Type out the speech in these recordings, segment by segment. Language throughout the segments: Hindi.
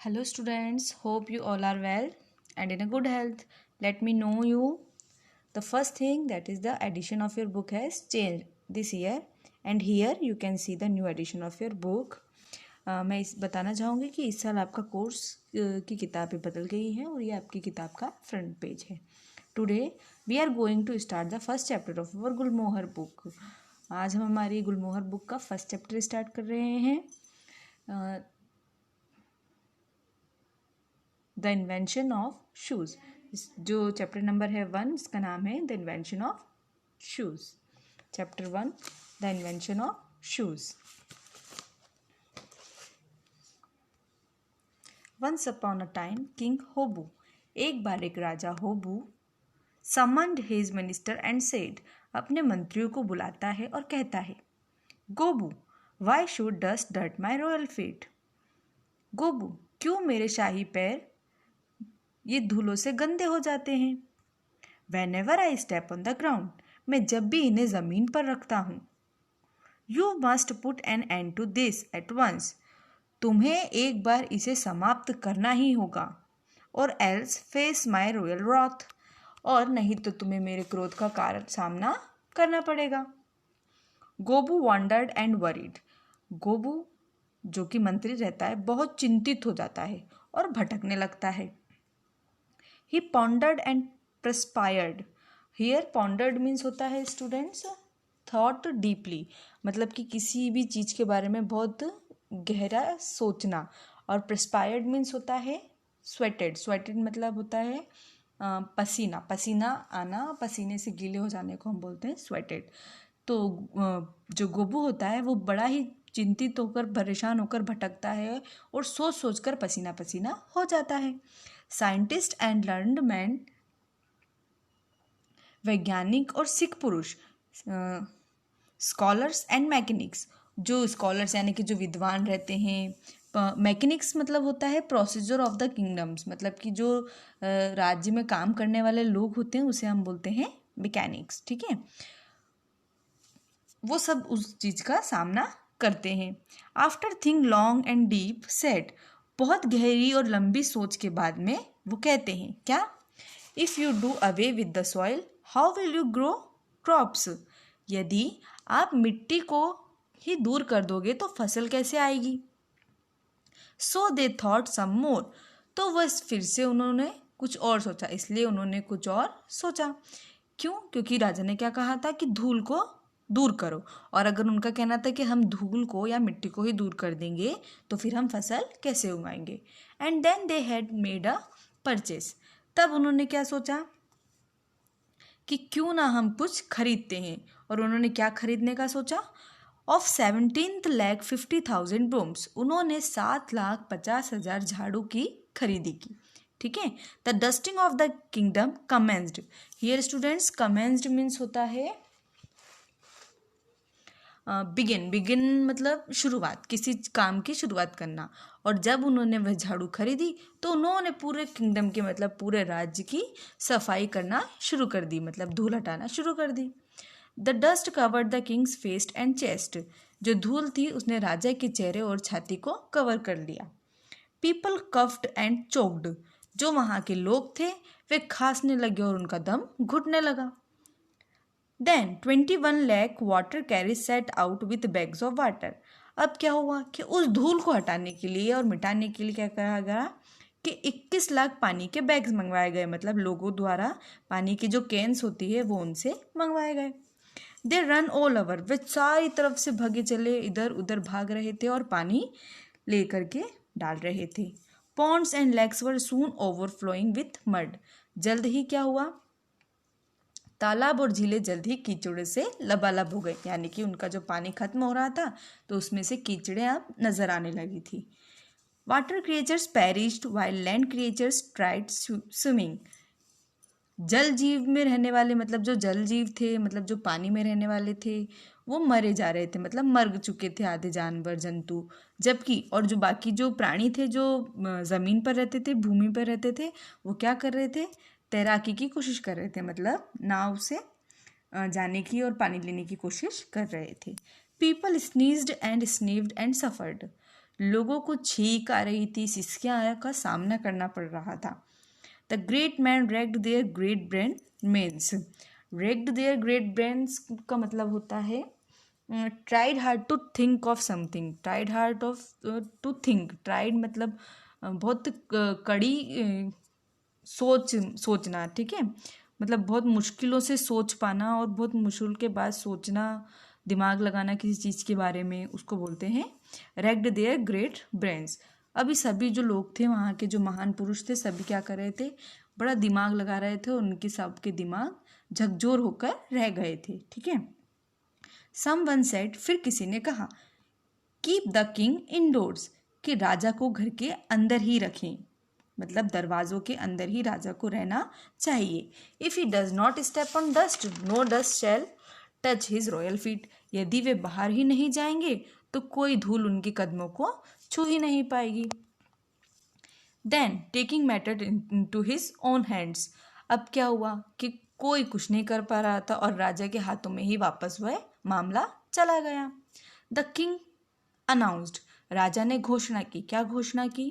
Hello students, hope you all are well and in a good health. Let me know you. The first thing, that is the edition of your book has changed this year and here you can see the new edition of your book. मैं इस बताना चाहूँगी कि इस साल आपका कोर्स की किताबें बदल गई हैं और ये आपकी किताब का फ्रंट पेज है. Today we are going to start the first chapter of our Gulmohar book. आज हम हमारी गुलमोहर बुक का फर्स्ट चैप्टर स्टार्ट कर रहे हैं. The invention of shoes. जो चैप्टर नंबर है 1, इसका नाम है the invention of shoes. Chapter 1, the invention of shoes. Once upon a time king Hobu. एक बार एक राजा Hobu summoned his minister and said. अपने मंत्रियों को बुलाता है और कहता है, Gobu why should dust dirt my royal feet. Gobu, क्यों मेरे शाही पैर ये धूलों से गंदे हो जाते हैं. Whenever I step on the ground. मैं जब भी इन्हें ज़मीन पर रखता हूँ. You must put an end to this at once. तुम्हें एक बार इसे समाप्त करना ही होगा. Or else face my royal wrath. और नहीं तो तुम्हें मेरे क्रोध का कारण सामना करना पड़ेगा. गोबू वॉन्डर्ड एंड वरीड. गोबू जो कि मंत्री रहता है बहुत चिंतित हो जाता है और भटकने लगता है. He pondered and perspired. Here pondered means होता है स्टूडेंट्स thought deeply. मतलब कि किसी भी चीज़ के बारे में बहुत गहरा सोचना. और perspired means होता है sweated. Sweated मतलब होता है पसीना. पसीना आना, पसीने से गीले हो जाने को हम बोलते हैं sweated. तो जो गोबू होता है वो बड़ा ही चिंतित होकर, परेशान होकर भटकता है और सोच सोच कर पसीना पसीना हो जाता है. Scientist and learned man. वैज्ञानिक और सिख पुरुष. Scholars and mechanics. जो स्कॉलर्स यानी कि जो विद्वान रहते हैं. मैकेनिक्स मतलब होता है प्रोसीजर ऑफ द किंगडम्स. मतलब कि जो राज्य में काम करने वाले लोग होते हैं उसे हम बोलते हैं मैकेनिक्स. ठीक है, वो सब उस चीज़ का सामना करते हैं. After think long and deep said. बहुत गहरी और लंबी सोच के बाद में वो कहते हैं क्या. If you do away with the soil how will you grow crops. यदि आप मिट्टी को ही दूर कर दोगे तो फसल कैसे आएगी. सो दे थॉट सम मोर. तो बस फिर से उन्होंने कुछ और सोचा. इसलिए उन्होंने कुछ और सोचा. क्यों? क्योंकि राजा ने क्या कहा था कि धूल को दूर करो. और अगर उनका कहना था कि हम धूल को या मिट्टी को ही दूर कर देंगे तो फिर हम फसल कैसे उगाएंगे. And then they had made a purchase. तब उन्होंने क्या सोचा कि क्यों ना हम कुछ खरीदते हैं. और उन्होंने क्या खरीदने का सोचा. Of 17,50,000 brooms. उन्होंने 7,50,000 झाड़ू की खरीदी की. ठीक है. The dusting of the kingdom commenced. Here students, commenced means होता है बिगिन मतलब शुरुआत, किसी काम की शुरुआत करना. और जब उन्होंने वह झाड़ू खरीदी तो उन्होंने पूरे किंगडम के मतलब पूरे राज्य की सफाई करना शुरू कर दी. मतलब धूल हटाना शुरू कर दी. The dust covered the king's face and chest. जो धूल थी उसने राजा के चेहरे और छाती को कवर कर लिया. People cuffed and choked. जो वहाँ के लोग थे वे खांसने लगे और उनका दम घुटने लगा. Then 21 lakh water carriers set out with bags of water. अब क्या हुआ कि उस धूल को हटाने के लिए और मिटाने के लिए क्या करा गया कि 21 लाख पानी के बैग्स मंगवाए गए. मतलब लोगों द्वारा पानी की जो कैंस होती है वो उनसे मंगवाए गए. They ran all over. वे सारी तरफ से भागे चले, इधर उधर भाग रहे थे और पानी ले करके डाल रहे थे. Ponds and lakes were soon overflowing with mud. जल्द ही क्या हुआ, तालाब और झीलें जल्द ही कीचड़ से लबालब हो गई. यानी कि उनका जो पानी खत्म हो रहा था तो उसमें से कीचड़ें अब नजर आने लगी थी. Water creatures perished while land creatures tried swimming. जल जीव में रहने वाले मतलब जो जल जीव थे, मतलब जो पानी में रहने वाले थे, वो मरे जा रहे थे. मतलब मर चुके थे आधे जानवर जंतु. जबकि और जो बाकी जो प्राणी थे जो ज़मीन पर रहते थे, भूमि पर रहते थे, वो क्या कर रहे थे, तैराकी की कोशिश कर रहे थे. मतलब नाव से जाने की और पानी लेने की कोशिश कर रहे थे. People sneezed and sniffed and suffered. लोगों को छींक आ रही थी, सिसकियां का सामना करना पड़ रहा था। The great man racked their great brain means, racked their great brains का मतलब होता है tried hard to think of something, tried hard of to think, tried मतलब बहुत कड़ी सोचना, ठीक है, मतलब बहुत मुश्किलों से सोच पाना और बहुत मुश्किल के बाद सोचना, दिमाग लगाना किसी चीज़ के बारे में, उसको बोलते हैं रेक्ड देयर ग्रेट ब्रेन्स। अभी सभी जो लोग थे वहाँ के, जो महान पुरुष थे, सभी क्या कर रहे थे, बड़ा दिमाग लगा रहे थे, और उनके सबके दिमाग झकझोर होकर रह गए थे, ठीक है। समवन सेड, फिर किसी ने कहा, कीप द किंग इनडोर्स, कि राजा को घर के अंदर ही रखें, मतलब दरवाजों के अंदर ही राजा को रहना चाहिए। If he does not step on dust, no dust shall touch his royal feet, यदि वे बाहर ही नहीं जाएंगे तो कोई धूल उनके कदमों को छू ही नहीं पाएगी। Then taking matter into his own hands, अब क्या हुआ कि कोई कुछ नहीं कर पा रहा था और राजा के हाथों में ही वापस वह मामला चला गया। द किंग अनाउंस्ड, राजा ने घोषणा की, क्या घोषणा की,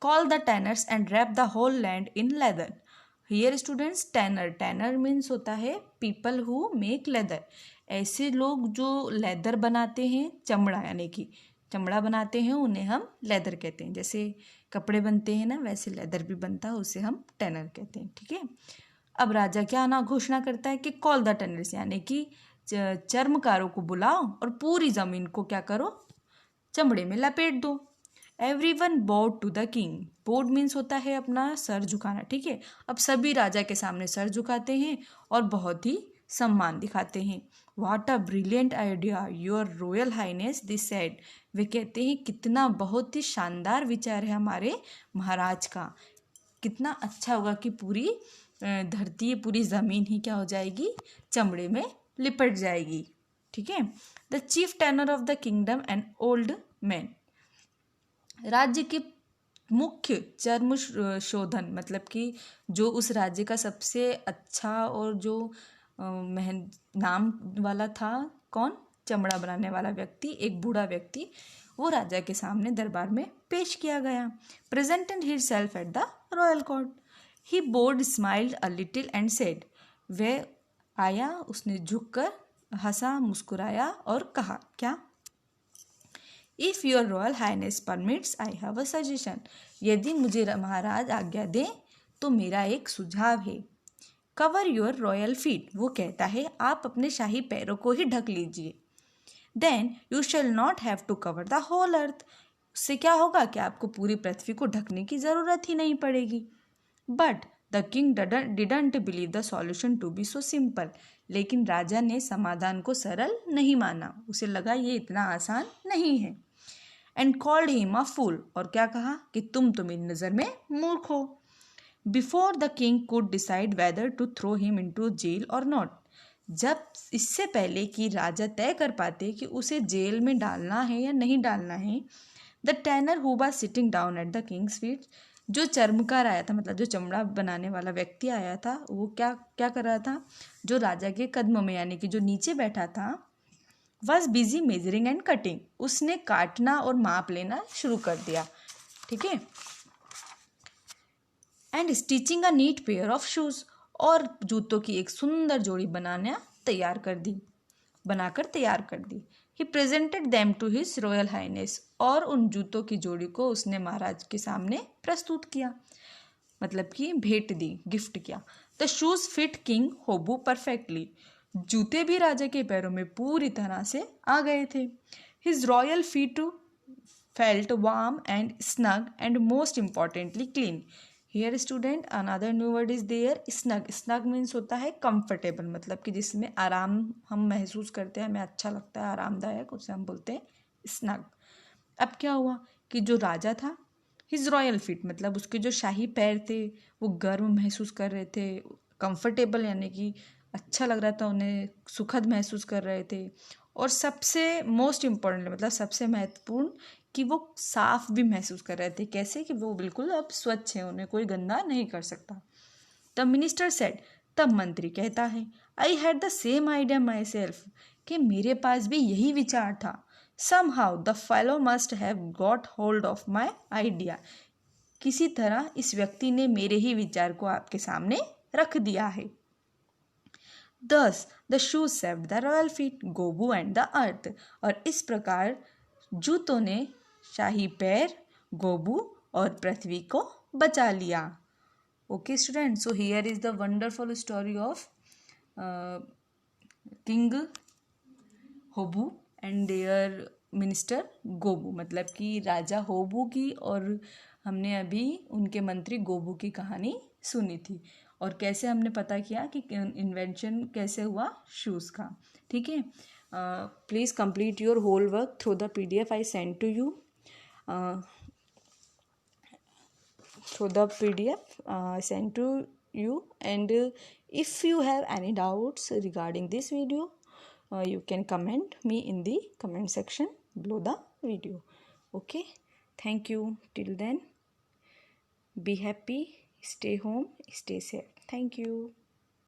call the tanners and wrap the whole land in leather. Here students, tanner, tanner means होता है पीपल हु मेक लेदर, ऐसे लोग जो लेदर बनाते हैं, चमड़ा यानी कि चमड़ा बनाते हैं, उन्हें हम लेदर कहते हैं। जैसे कपड़े बनते हैं ना, वैसे लेदर भी बनता है, उसे हम टैनर कहते हैं, ठीक है। अब राजा क्या ना घोषणा करता है कि कॉल द टैनर्स, यानी कि चर्मकारों को बुलाओ और पूरी ज़मीन को क्या करो, चमड़े में लपेट दो। Everyone bowed to the king, bowed means होता है अपना सर झुकाना, ठीक है। अब सभी राजा के सामने सर झुकाते हैं और बहुत ही सम्मान दिखाते हैं। What a brilliant idea your royal highness, this said, वे कहते हैं कितना बहुत ही शानदार विचार है हमारे महाराज का, कितना अच्छा होगा कि पूरी धरती, पूरी ज़मीन ही क्या हो जाएगी, चमड़े में लिपट जाएगी, ठीक है। The chief tenor of the kingdom and old man, राज्य के मुख्य चर्म शोधन, मतलब कि जो उस राज्य का सबसे अच्छा और जो नाम वाला था, कौन, चमड़ा बनाने वाला व्यक्ति, एक बूढ़ा व्यक्ति, वो राजा के सामने दरबार में पेश किया गया। Presented himself at the royal court, he bowed smiled a little and said, वह आया, उसने झुककर हंसा, मुस्कुराया और कहा, क्या, if your royal highness permits I have a suggestion, यदि मुझे महाराज आज्ञा दें तो मेरा एक सुझाव है। कवर योर रॉयल फीट, वो कहता है आप अपने शाही पैरों को ही ढक लीजिए। Then you shall not have to cover the whole earth, उससे क्या होगा कि आपको पूरी पृथ्वी को ढकने की ज़रूरत ही नहीं पड़ेगी। But the king didn't believe the solution to be so simple, लेकिन राजा ने समाधान को सरल नहीं माना, उसे लगा ये इतना आसान नहीं है। एंड कॉल्ड हिम अ फूल, और क्या कहा कि तुम तो मेरी नज़र में मूर्ख हो। Before the king could decide whether to throw him into jail or not, जब इससे पहले कि राजा तय कर पाते कि उसे जेल में डालना है या नहीं डालना है, the tenor who was sitting down at the Kings feet, जो चर्मकार आया था, मतलब जो चमड़ा बनाने वाला व्यक्ति आया था, वो क्या क्या कर रहा था, जो राजा के कदमों में यानी कि जो नीचे बैठा था, was busy measuring and cutting, उसने काटना और माप लेना शुरू कर दिया, ठीक है। And stitching a neat pair of shoes, और जूतों की एक सुंदर जोड़ी बनाकर तैयार कर दी। He presented them to his royal highness, और उन जूतों की जोड़ी को उसने महाराज के सामने प्रस्तुत किया, मतलब कि भेंट दी, गिफ्ट किया। The shoes fit king Hobu perfectly, जूते भी राजा के पैरों में पूरी तरह से आ गए थे। His royal feet felt warm and snug and most importantly clean. Here student another new word is there, snug, snug means होता है कंफर्टेबल, मतलब कि जिसमें आराम हम महसूस करते हैं, हमें अच्छा लगता है, आरामदायक, उसे हम बोलते हैं स्नग। अब क्या हुआ कि जो राजा था, हिज रॉयल फीट, मतलब उसके जो शाही पैर थे वो गर्म महसूस कर रहे थे, कंफर्टेबल यानी कि अच्छा लग रहा था उन्हें, सुखद महसूस कर रहे थे, और सबसे मोस्ट इम्पॉर्टेंट मतलब सबसे महत्वपूर्ण कि वो साफ भी महसूस कर रहे थे। कैसे कि वो बिल्कुल अब स्वच्छ है, उन्हें कोई गंदा नहीं कर सकता। द मिनिस्टर सेड, तब मंत्री कहता है, I had the same idea my self, कि मेरे पास भी यही विचार था। Somehow the fellow must have got hold of my idea. किसी तरह इस व्यक्ति ने मेरे ही विचार को आपके सामने रख दिया है. Thus the shoes saved the royal feet, गोबू and the earth. और इस प्रकार जूतों ने शाही पैर, गोबू और पृथ्वी को बचा लिया. Okay students, so here is the wonderful story of King Hobu and their minister Gobu. मतलब कि राजा होबू की और हमने अभी उनके मंत्री गोबू की कहानी सुनी थी और कैसे हमने पता किया कि इन्वेंशन कैसे हुआ शूज़ का. ठीक है. Please complete your whole work through the PDF I send to you. through the PDF sent to you, and if you have any doubts regarding this video, you can comment me in the comment section below the video. Okay, thank you. Till then, be happy, stay home, stay safe. Thank you.